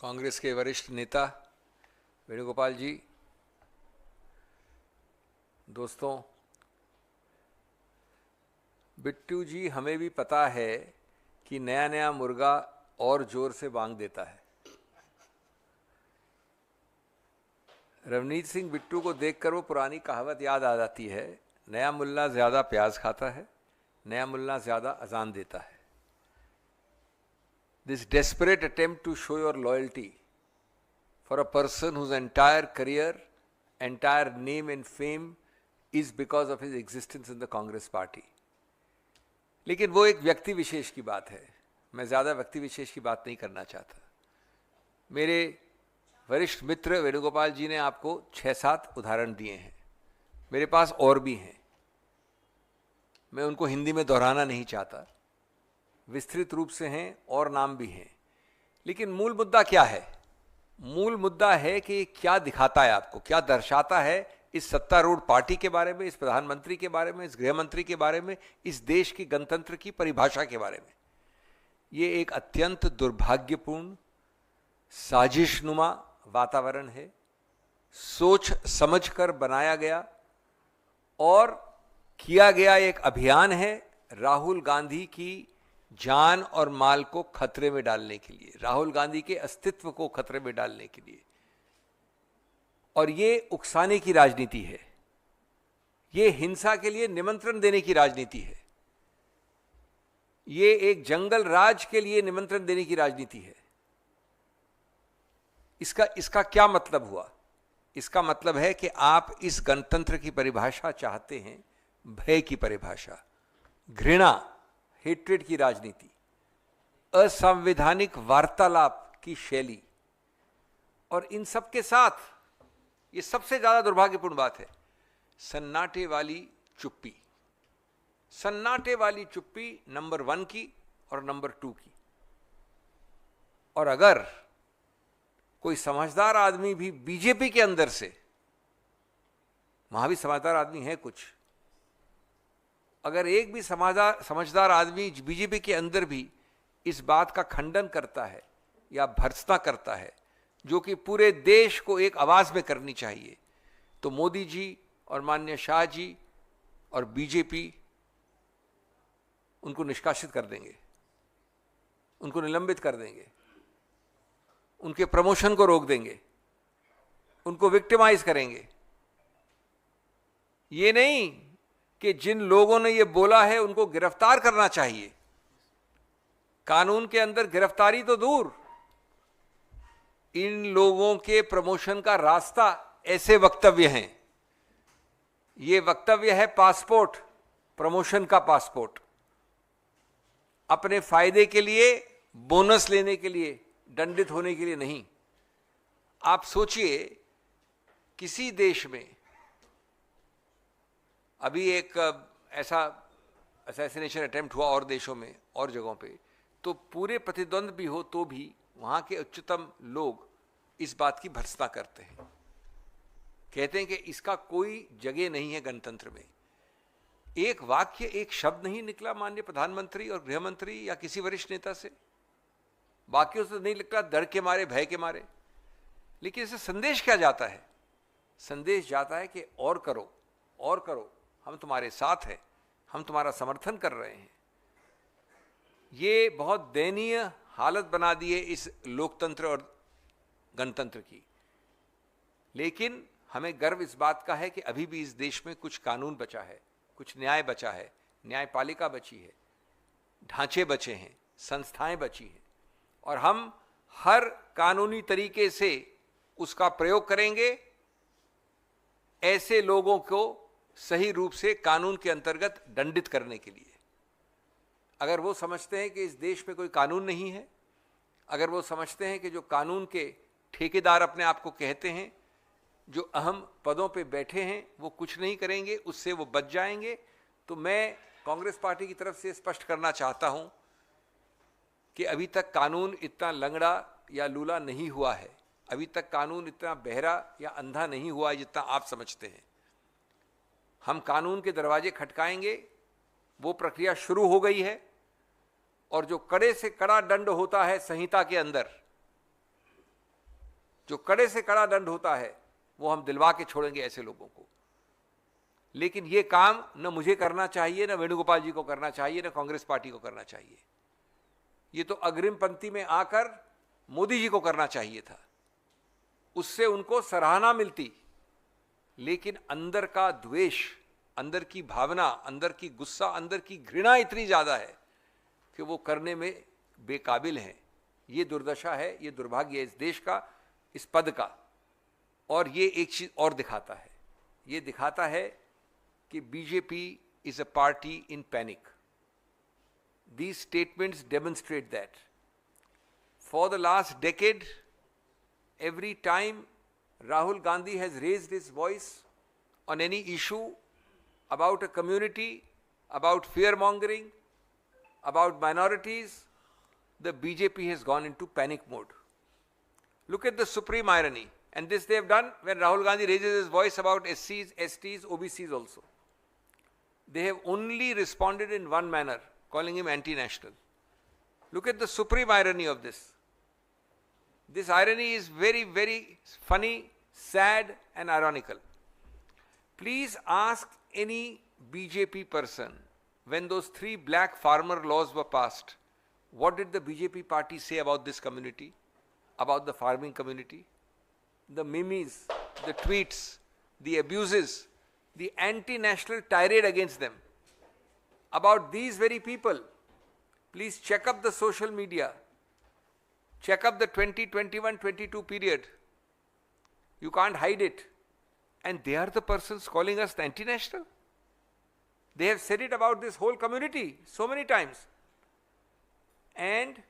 कांग्रेस के वरिष्ठ नेता वेणुगोपाल जी, दोस्तों, बिट्टू जी, हमें भी पता है कि नया नया मुर्गा और जोर से बांग देता है। रवनीत सिंह बिट्टू को देखकर वो पुरानी कहावत याद आ जाती है, नया मुल्ला ज्यादा प्याज खाता है, नया मुल्ला ज्यादा अजान देता है। This desperate attempt to show your loyalty for a person whose entire career, entire name and fame is because of his existence in the Congress party. लेकिन वो एक व्यक्ति विशेष की बात है, मैं ज़्यादा व्यक्ति विशेष की बात नहीं करना चाहता। मेरे वरिष्ठ मित्र वेणुगोपाल जी ने आपको 6-7 उदाहरण दिए हैं, मेरे पास और भी हैं, मैं उनको हिंदी में दोहराना नहीं चाहता, विस्तृत रूप से हैं और नाम भी हैं। लेकिन मूल मुद्दा क्या है? मूल मुद्दा है कि क्या दिखाता है आपको, क्या दर्शाता है इस सत्तारूढ़ पार्टी के बारे में, इस प्रधानमंत्री के बारे में, इस गृह मंत्री के बारे में, इस देश की गणतंत्र की परिभाषा के बारे में। ये एक अत्यंत दुर्भाग्यपूर्ण साजिशनुमा वातावरण है, सोच समझकर बनाया गया और किया गया एक अभियान है राहुल गांधी की जान और माल को खतरे में डालने के लिए, राहुल गांधी के अस्तित्व को खतरे में डालने के लिए। और ये उकसाने की राजनीति है, ये हिंसा के लिए निमंत्रण देने की राजनीति है, ये एक जंगल राज के लिए निमंत्रण देने की राजनीति है। इसका क्या मतलब हुआ? इसका मतलब है कि आप इस गणतंत्र की परिभाषा चाहते हैं, भय की परिभाषा, घृणा, हेट्रेड की राजनीति, असंवैधानिक वार्तालाप की शैली। और इन सब के साथ ये सबसे ज्यादा दुर्भाग्यपूर्ण बात है, सन्नाटे वाली चुप्पी। सन्नाटे वाली चुप्पी नंबर 1 की और नंबर 2 की। और अगर कोई समझदार आदमी भी बीजेपी के अंदर से, वहां भी समझदार आदमी है कुछ, अगर एक भी समझदार आदमी बीजेपी के अंदर भी इस बात का खंडन करता है या भर्त्सना करता है, जो कि पूरे देश को एक आवाज में करनी चाहिए, तो मोदी जी और माननीय शाह जी और बीजेपी उनको निष्कासित कर देंगे, उनको निलंबित कर देंगे, उनके प्रमोशन को रोक देंगे, उनको विक्टिमाइज करेंगे। ये नहीं कि जिन लोगों ने ये बोला है उनको गिरफ्तार करना चाहिए, कानून के अंदर गिरफ्तारी तो दूर, इन लोगों के प्रमोशन का रास्ता ऐसे वक्तव्य हैं। ये वक्तव्य है पासपोर्ट, प्रमोशन का पासपोर्ट, अपने फायदे के लिए, बोनस लेने के लिए, दंडित होने के लिए नहीं। आप सोचिए, किसी देश में अभी एक ऐसा असैसिनेशन अटेम्प्ट हुआ और देशों में और जगहों पे, तो पूरे प्रतिद्वंद भी हो तो भी वहां के उच्चतम लोग इस बात की भर्त्सना करते हैं, कहते हैं कि इसका कोई जगह नहीं है गणतंत्र में। एक वाक्य, एक शब्द नहीं निकला माननीय प्रधानमंत्री और गृह मंत्री या किसी वरिष्ठ नेता से, वाक्यों से नहीं निकला, डर के मारे, भय के मारे। लेकिन इससे संदेश क्या जाता है? संदेश जाता है कि और करो, और करो, हम तुम्हारे साथ हैं, हम तुम्हारा समर्थन कर रहे हैं। ये बहुत दयनीय हालत बना दी है इस लोकतंत्र और गणतंत्र की। लेकिन हमें गर्व इस बात का है कि अभी भी इस देश में कुछ कानून बचा है, कुछ न्याय बचा है, न्यायपालिका बची है, ढांचे बचे हैं, संस्थाएं बची हैं, और हम हर कानूनी तरीके से उसका प्रयोग करेंगे ऐसे लोगों को सही रूप से कानून के अंतर्गत दंडित करने के लिए। अगर वो समझते हैं कि इस देश में कोई कानून नहीं है, अगर वो समझते हैं कि जो कानून के ठेकेदार अपने आप को कहते हैं, जो अहम पदों पे बैठे हैं, वो कुछ नहीं करेंगे, उससे वो बच जाएंगे, तो मैं कांग्रेस पार्टी की तरफ से स्पष्ट करना चाहता हूं कि अभी तक कानून इतना लंगड़ा या लूला नहीं हुआ है, अभी तक कानून इतना बहरा या अंधा नहीं हुआ है जितना आप समझते हैं। हम कानून के दरवाजे खटकाएंगे, वो प्रक्रिया शुरू हो गई है, और जो कड़े से कड़ा दंड होता है संहिता के अंदर, जो कड़े से कड़ा दंड होता है वो हम दिलवा के छोड़ेंगे ऐसे लोगों को। लेकिन ये काम न मुझे करना चाहिए, न वेणुगोपाल जी को करना चाहिए, न कांग्रेस पार्टी को करना चाहिए। ये तो अग्रिम पंक्ति में आकर मोदी जी को करना चाहिए था, उससे उनको सराहना मिलती। लेकिन अंदर का द्वेष, अंदर की भावना, अंदर की गुस्सा, अंदर की घृणा इतनी ज्यादा है कि वो करने में बेकाबिल हैं। ये दुर्दशा है, ये दुर्भाग्य है इस देश का, इस पद का। और ये एक चीज और दिखाता है, ये दिखाता है कि BJP is a party in panic. These statements demonstrate that. For the last decade, every time Rahul Gandhi has raised his voice on any issue about a community, about fear-mongering, about minorities, the BJP has gone into panic mode. Look at the supreme irony. And this they have done when Rahul Gandhi raises his voice about SCs, STs, OBCs also. They have only responded in one manner, calling him anti-national. Look at the supreme irony of this. This irony is very, very funny, sad and ironical. Please ask any BJP person, when those 3 black farmer laws were passed, what did the BJP party say about this community, about the farming community? The memes, the tweets, the abuses, the anti-national tirade against them. About these very people, please check up the social media, check up the 2021-22 period. You can't hide it. And they are the persons calling us the anti-national. They have said it about this whole community so many times. And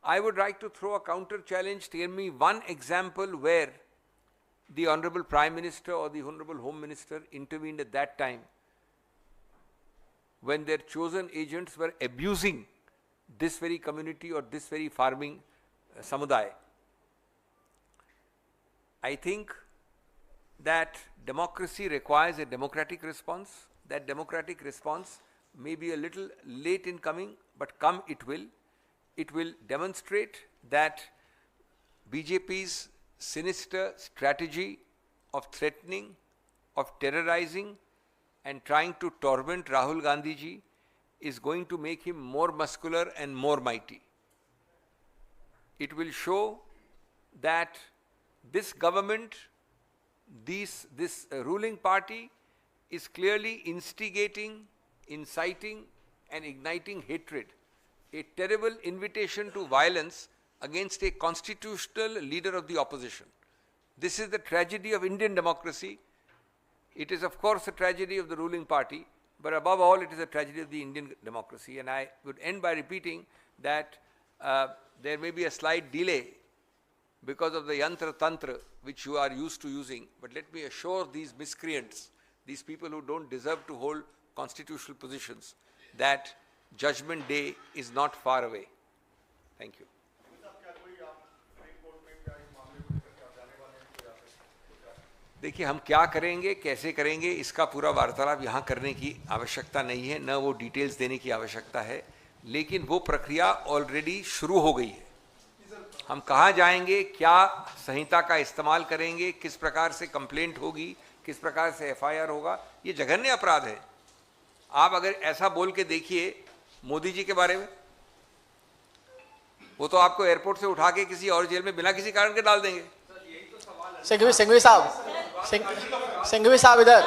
I would like to throw a counter challenge. Tell me one example where the Honorable Prime Minister or the Honorable Home Minister intervened at that time, when their chosen agents were abusing this very community or this very farming samuday. I think that democracy requires a democratic response. That democratic response may be a little late in coming, but come it will. It will demonstrate that BJP's sinister strategy of threatening, of terrorizing, and trying to torment Rahul Gandhi ji is going to make him more muscular and more mighty. It will show that this government, this ruling party is clearly instigating, inciting and igniting hatred, a terrible invitation to violence against a constitutional leader of the opposition. This is the tragedy of Indian democracy. It is of course a tragedy of the ruling party, but above all it is a tragedy of the Indian democracy. And I would end by repeating that there may be a slight delay because of the yantra tantra which you are used to using, but let me assure these miscreants, these people who don't deserve to hold constitutional positions, that judgment day is not far away. Thank you. देखिए, हम क्या करेंगे, कैसे करेंगे, इसका पूरा वार्तालाप यहाँ करने की आवश्यकता नहीं है, न वो डिटेल्स देने की आवश्यकता है, लेकिन वो प्रक्रिया ऑलरेडी शुरू हो गई है। हम कहाँ जाएंगे, क्या संहिता का इस्तेमाल करेंगे, किस प्रकार से कंप्लेंट होगी, किस प्रकार से एफआईआर होगा, ये जघन्य अपराध है। आप अगर ऐसा बोल के देखिए मोदी जी के बारे में, वो तो आपको एयरपोर्ट से उठा के किसी और जेल में बिना किसी कारण के डाल देंगे। सिंघवी साहब इधर,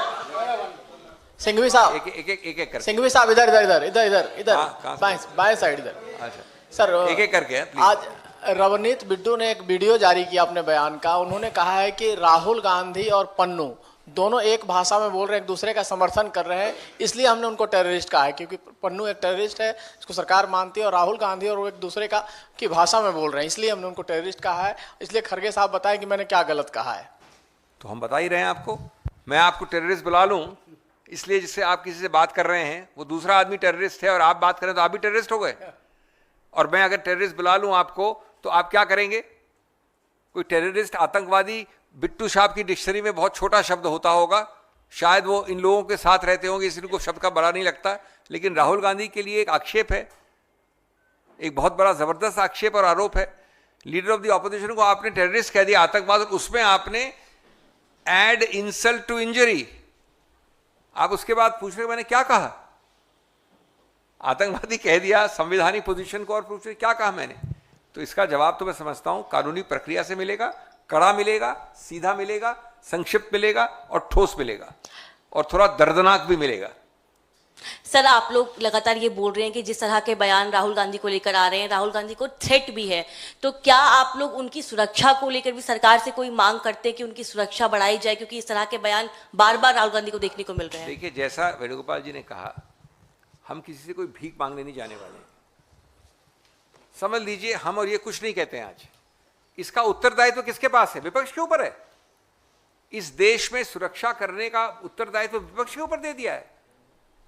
सिंघवी साहब एक कर, सिंघवी साहब इधर इधर इधर इधर इधर इधर बाएं साइड इधर। अच्छा सर, एक करके आज रवनीत बिट्टू ने एक वीडियो जारी किया अपने बयान का। उन्होंने कहा है कि राहुल गांधी और पन्नू दोनों एक भाषा में बोल रहे हैं, एक दूसरे का समर्थन कर रहे हैं, इसलिए हमने उनको टेररिस्ट कहा है, क्योंकि पन्नू एक टेररिस्ट है, इसको सरकार मानती है, और राहुल गांधी और वो एक दूसरे की भाषा में बोल रहे हैं, इसलिए हमने उनको टेररिस्ट कहा है। इसलिए खड़गे साहब बताएं कि मैंने क्या गलत कहा है। तो हम बता ही रहे हैं आपको। मैं आपको टेररिस्ट बुला लूं इसलिए जिससे आप किसी से बात कर रहे हैं वो दूसरा आदमी टेररिस्ट है और आप बात करें तो आप भी टेररिस्ट हो गए। और मैं अगर टेररिस्ट बुला लूं आपको तो आप क्या करेंगे? कोई टेररिस्ट, आतंकवादी बिट्टू साहब की डिक्शनरी में बहुत छोटा शब्द होता होगा, शायद वो इन लोगों के साथ रहते होंगे इसलिए उनको शब्द का बड़ा नहीं लगता, लेकिन राहुल गांधी के लिए एक आक्षेप है, एक बहुत बड़ा जबरदस्त आक्षेप और आरोप है। लीडर ऑफ द ऑपोजिशन को आपने टेररिस्ट कह दिया, आतंकवाद, और उसमें आपने एड इंसल्ट टू इंजरी। आप उसके बाद पूछ रहे मैंने क्या कहा? आतंकवादी कह दिया, संवैधानिक पोजीशन को, और पूछ रहे क्या कहा मैंने? तो इसका जवाब तो मैं समझता हूं कानूनी प्रक्रिया से मिलेगा, कड़ा मिलेगा, सीधा मिलेगा, संक्षिप्त मिलेगा और ठोस मिलेगा, और थोड़ा दर्दनाक भी मिलेगा। सर, आप लोग लगातार ये बोल रहे हैं कि जिस तरह के बयान राहुल गांधी को लेकर आ रहे हैं, राहुल गांधी को थ्रेट भी है, तो क्या आप लोग उनकी सुरक्षा को लेकर भी सरकार से कोई मांग करते हैं कि उनकी सुरक्षा बढ़ाई जाए, क्योंकि इस तरह के बयान बार बार राहुल गांधी को देखने को मिल रहे हैं? देखिए, जैसा वेणुगोपाल जी ने कहा, हम किसी से कोई भीख मांगने नहीं जाने वाले। समझ लीजिए, हम और ये कुछ नहीं कहते हैं आज। इसका उत्तरदायित्व किसके पास है? विपक्ष के ऊपर है। इस देश में सुरक्षा करने का उत्तरदायित्व विपक्ष के ऊपर दे दिया है।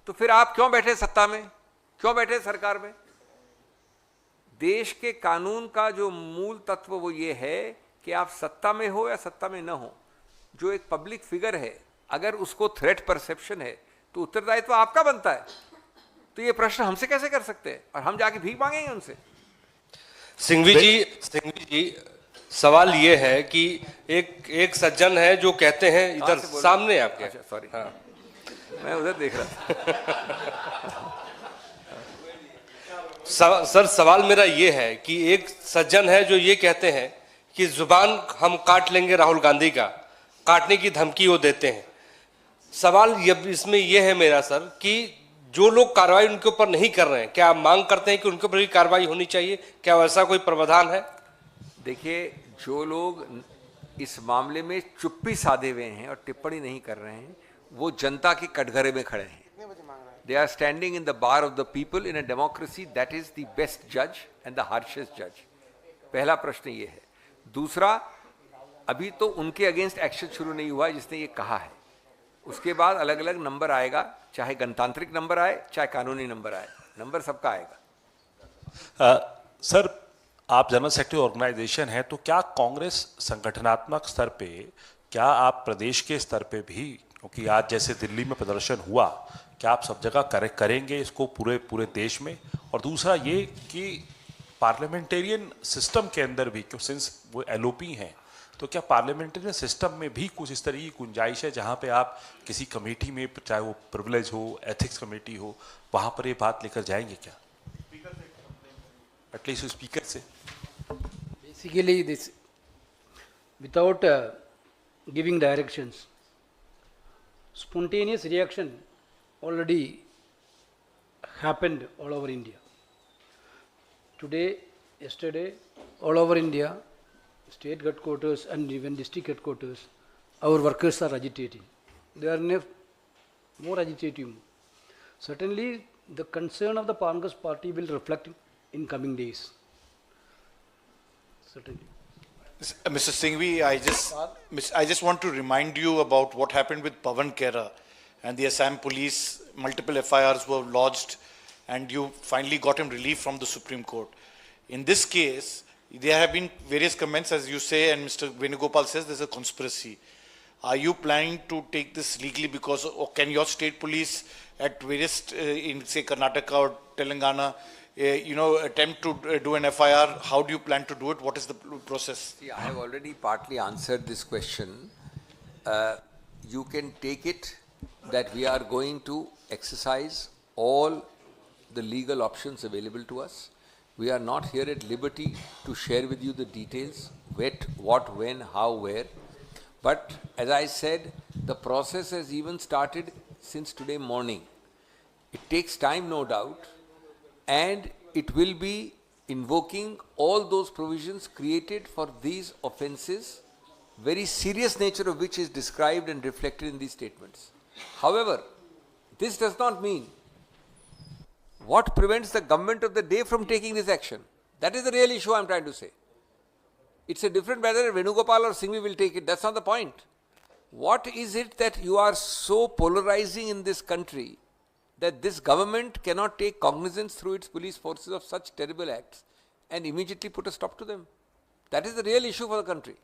तो फिर आप क्यों बैठे सत्ता में, क्यों बैठे सरकार में? देश के कानून का जो मूल तत्व वो ये है कि आप सत्ता में हो या सत्ता में न हो, जो एक पब्लिक फिगर है, अगर उसको थ्रेट परसेप्शन है तो उत्तरदायित्व आपका बनता है। तो ये प्रश्न हमसे कैसे कर सकते हैं, और हम जाके भीख मांगेंगे उनसे? सिंघवी जी, सवाल ये है कि एक सज्जन है जो कहते हैं, इधर सामने आपके। अच्छा, सॉरी, हाँ, मैं उधर देख रहा था। सर, सवाल मेरा ये है कि एक सज्जन है जो ये कहते हैं कि जुबान हम काट लेंगे राहुल गांधी का, काटने की धमकी वो देते हैं। सवाल इसमें यह है मेरा सर कि जो लोग कार्रवाई उनके ऊपर नहीं कर रहे हैं, क्या आप मांग करते हैं कि उनके ऊपर भी कार्रवाई होनी चाहिए? क्या वैसा कोई प्रावधान है? देखिए, जो लोग इस मामले में चुप्पी साधे हुए हैं और टिप्पणी नहीं कर रहे हैं, वो जनता के कटघरे में खड़े हैं। They are standing in the bar of the people in a democracy that is the best जज एंड द हार्शेस्ट जज। पहला प्रश्न ये है। दूसरा, अभी तो उनके अगेंस्ट एक्शन शुरू नहीं हुआ है जिसने ये कहा है। उसके बाद अलग अलग नंबर आएगा, चाहे गणतांत्रिक नंबर आए, चाहे कानूनी नंबर आए, नंबर सबका आएगा। सर, आप जनरल सेक्रेटरी ऑर्गेनाइजेशन है, तो क्या कांग्रेस संगठनात्मक स्तर पे, क्या आप प्रदेश के स्तर पे भी, क्योंकि आज जैसे दिल्ली में प्रदर्शन हुआ, क्या आप सब जगह करेंगे इसको पूरे देश में? और दूसरा ये कि पार्लियामेंटेरियन सिस्टम के अंदर भी, क्यों सिंस वो एलओपी हैं, तो क्या पार्लियामेंटेरियन सिस्टम में भी कुछ इस तरह की गुंजाइश है जहाँ पे आप किसी कमेटी में, चाहे वो प्रिविलेज हो, एथिक्स कमेटी हो, वहाँ पर ये बात लेकर जाएंगे क्या? एटलीस्ट स्पीकर से। Basically, this without giving directions, spontaneous reaction already happened all over India. Today, yesterday, all over India, state headquarters and even district headquarters, our workers are agitating. They are in a more agitative mood. Certainly, the concern of the Congress party will reflect in coming days. Certainly. Mr. Singhvi, I just want to remind you about what happened with Pawan Khera and the Assam police. Multiple FIRs were lodged and you finally got him relief from the Supreme Court. In this case, there have been various comments, as you say, and Mr. Venugopal says there's a conspiracy. Are you planning to take this legally, because or can your state police at various, in say Karnataka or Telangana, attempt to do an FIR? How do you plan to do it? What is the process? See, I have already partly answered this question. You can take it that we are going to exercise all the legal options available to us. We are not here at liberty to share with you the details, what, when, how, where. But as I said, the process has even started since today morning. It takes time, no doubt, and it will be invoking all those provisions created for these offences, very serious nature of which is described and reflected in these statements. However, this does not mean what prevents the government of the day from taking this action. That is the real issue I am trying to say. It's a different whether Venugopal or Singhvi will take it. That's not the point. What is it that you are so polarizing in this country that this government cannot take cognizance through its police forces of such terrible acts and immediately put a stop to them? That is the real issue for the country.